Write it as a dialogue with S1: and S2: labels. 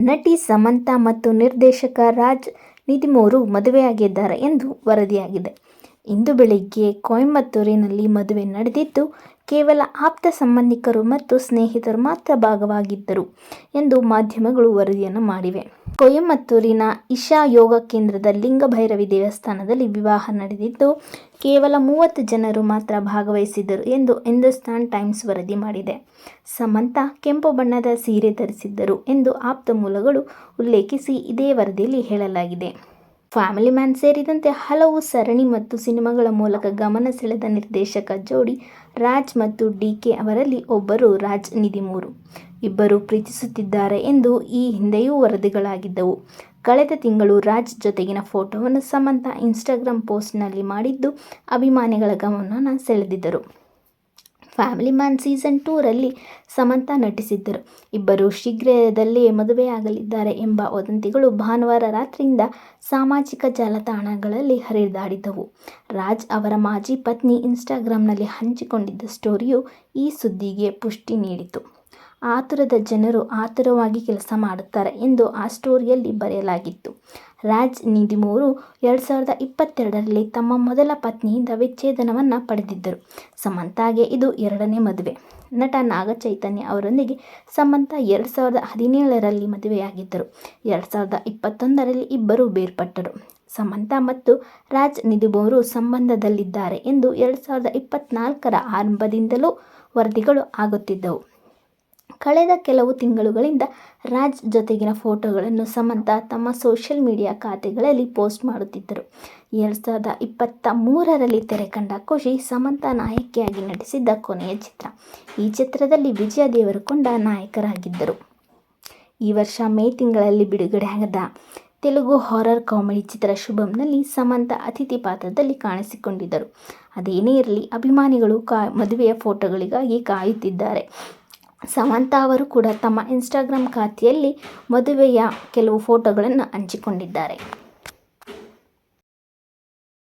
S1: ನಟಿ ಸಮಂತಾ ಮತ್ತು ನಿರ್ದೇಶಕ ರಾಜ್ ನಿಧಿಮೋರು ಮದುವೆಯಾಗಿದ್ದಾರೆ ಎಂದು ವರದಿಯಾಗಿದೆ. ಇಂದು ಬೆಳಿಗ್ಗೆ ಕೊಯಮತ್ತೂರಿನಲ್ಲಿ ಮದುವೆ ನಡೆದಿದ್ದು, ಕೇವಲ ಆಪ್ತ ಸಂಬಂಧಿಕರು ಮತ್ತು ಸ್ನೇಹಿತರು ಮಾತ್ರ ಭಾಗವಾಗಿದ್ದರು ಎಂದು ಮಾಧ್ಯಮಗಳು ವರದಿಯನ್ನು ಮಾಡಿವೆ. ಕೊಯಮತ್ತೂರಿನ ಇಶಾ ಯೋಗ ಕೇಂದ್ರದ ಲಿಂಗಭೈರವಿ ದೇವಸ್ಥಾನದಲ್ಲಿ ವಿವಾಹ ನಡೆದಿದ್ದು, ಕೇವಲ 30 ಜನರು ಮಾತ್ರ ಭಾಗವಹಿಸಿದ್ದರು ಎಂದು ಹಿಂದೂಸ್ತಾನ್ ಟೈಮ್ಸ್ ವರದಿ ಮಾಡಿದೆ. ಸಮಂತಾ ಕೆಂಪು ಬಣ್ಣದ ಸೀರೆ ಧರಿಸಿದ್ದರು ಎಂದು ಆಪ್ತ ಮೂಲಗಳು ಉಲ್ಲೇಖಿಸಿ ಇದೇ ವರದಿಯಲ್ಲಿ ಹೇಳಲಾಗಿದೆ. ಫ್ಯಾಮಿಲಿ ಮ್ಯಾನ್ ಸೇರಿದಂತೆ ಹಲವು ಸರಣಿ ಮತ್ತು ಸಿನಿಮಾಗಳ ಮೂಲಕ ಗಮನ ಸೆಳೆದ ನಿರ್ದೇಶಕ ಜೋಡಿ ರಾಜ್ ಮತ್ತು ಡಿಕೆ ಅವರಲ್ಲಿ ಒಬ್ಬರು ರಾಜ್ ನಿಧಿಮೋರು. ಇಬ್ಬರು ಪ್ರೀತಿಸುತ್ತಿದ್ದಾರೆ ಎಂದು ಈ ಹಿಂದೆಯೂ ವರದಿಗಳಾಗಿದ್ದವು. ಕಳೆದ ತಿಂಗಳು ರಾಜ್ ಜೊತೆಗಿನ ಫೋಟೋವನ್ನು ಸಮಂತಾ ಇನ್ಸ್ಟಾಗ್ರಾಮ್ ಪೋಸ್ಟ್ನಲ್ಲಿ ಮಾಡಿದ್ದು, ಅಭಿಮಾನಿಗಳ ಗಮನ ಸೆಳೆದಿದ್ದರು. ಫ್ಯಾಮಿಲಿ ಮ್ಯಾನ್ ಸೀಸನ್ 2ರಲ್ಲಿ ಸಮಂತಾ ನಟಿಸಿದ್ದರು. ಇಬ್ಬರು ಶೀಘ್ರದಲ್ಲೇ ಮದುವೆಯಾಗಲಿದ್ದಾರೆ ಎಂಬ ವದಂತಿಗಳು ಭಾನುವಾರ ರಾತ್ರಿಯಿಂದ ಸಾಮಾಜಿಕ ಜಾಲತಾಣಗಳಲ್ಲಿ ಹರಿದಾಡಿದ್ದವು. ರಾಜ್ ಅವರ ಮಾಜಿ ಪತ್ನಿ ಇನ್ಸ್ಟಾಗ್ರಾಂನಲ್ಲಿ ಹಂಚಿಕೊಂಡಿದ್ದ ಸ್ಟೋರಿಯು ಈ ಸುದ್ದಿಗೆ ಪುಷ್ಟಿ ನೀಡಿತು. ಆತುರದ ಜನರು ಆತುರವಾಗಿ ಕೆಲಸ ಮಾಡುತ್ತಾರೆ ಎಂದು ಆ ಸ್ಟೋರಿಯಲ್ಲಿ ಬರೆಯಲಾಗಿತ್ತು. ರಾಜ್ ನಿಧಿಮೋರು 2022ರಲ್ಲಿ ತಮ್ಮ ಮೊದಲ ಪತ್ನಿಯಿಂದ ವಿಚ್ಛೇದನವನ್ನು ಪಡೆದಿದ್ದರು. ಸಮಂತಾಗೆ ಇದು 2ನೇ ಮದುವೆ. ನಟ ನಾಗಚೈತನ್ಯ ಅವರೊಂದಿಗೆ ಸಮಂತಾ 2017ರಲ್ಲಿ ಮದುವೆಯಾಗಿದ್ದರು. 2021ರಲ್ಲಿ ಇಬ್ಬರು ಬೇರ್ಪಟ್ಟರು. ಸಮಂತಾ ಮತ್ತು ರಾಜ್ ನಿಧಿಮೋರು ಸಂಬಂಧದಲ್ಲಿದ್ದಾರೆ ಎಂದು 2024ರ ಆರಂಭದಿಂದಲೂ ವರದಿಗಳು ಆಗುತ್ತಿದ್ದವು. ಕಳೆದ ಕೆಲವು ತಿಂಗಳುಗಳಿಂದ ರಾಜ್ ಜೊತೆಗಿನ ಫೋಟೋಗಳನ್ನು ಸಮಂತಾ ತಮ್ಮ ಸೋಷಿಯಲ್ ಮೀಡಿಯಾ ಖಾತೆಗಳಲ್ಲಿ ಪೋಸ್ಟ್ ಮಾಡುತ್ತಿದ್ದರು. 2023ರಲ್ಲಿ ತೆರೆಕಂಡ ಖುಷಿ ಸಮಂತಾ ನಾಯಕಿಯಾಗಿ ನಟಿಸಿದ್ದ ಕೊನೆಯ ಚಿತ್ರ. ಈ ಚಿತ್ರದಲ್ಲಿ ವಿಜಯ ದೇವರಕೊಂಡ ನಾಯಕರಾಗಿದ್ದರು. ಈ ವರ್ಷ ಮೇ ತಿಂಗಳಲ್ಲಿ ಬಿಡುಗಡೆಯಾದ ತೆಲುಗು ಹಾರರ್ ಕಾಮಿಡಿ ಚಿತ್ರ ಶುಭಂನಲ್ಲಿ ಸಮಂತಾ ಅತಿಥಿ ಪಾತ್ರದಲ್ಲಿ ಕಾಣಿಸಿಕೊಂಡಿದ್ದರು. ಅದೇನೇ ಇರಲಿ, ಅಭಿಮಾನಿಗಳು ಮದುವೆಯ ಫೋಟೋಗಳಿಗಾಗಿ ಕಾಯುತ್ತಿದ್ದಾರೆ. ಸಮಂತಾ ಅವರು ಕೂಡ ತಮ್ಮ ಇನ್ಸ್ಟಾಗ್ರಾಮ್ ಖಾತೆಯಲ್ಲಿ ಮದುವೆಯ ಕೆಲವು ಫೋಟೋಗಳನ್ನು ಹಂಚಿಕೊಂಡಿದ್ದಾರೆ.